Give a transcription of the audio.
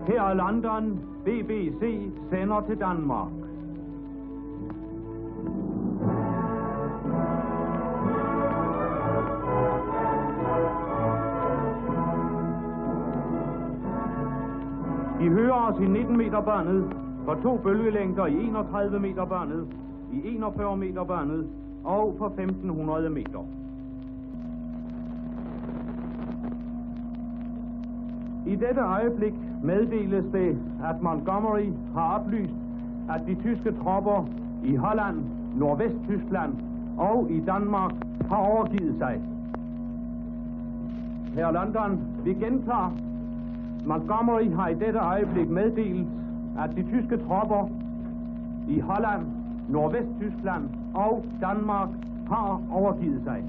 Her er London. BBC sender til Danmark. I hører os i 19 meter børnet, for 2 bølgelængder i 31 meter børnet, i 41 meter børnet og for 1500 meter. I dette øjeblik meddeles det, at Montgomery har oplyst, at de tyske tropper i Holland, Nordvesttyskland og i Danmark har overgivet sig. Her London, vi gentager. Montgomery har i dette øjeblik meddelt, at de tyske tropper i Holland, Nordvesttyskland og Danmark har overgivet sig.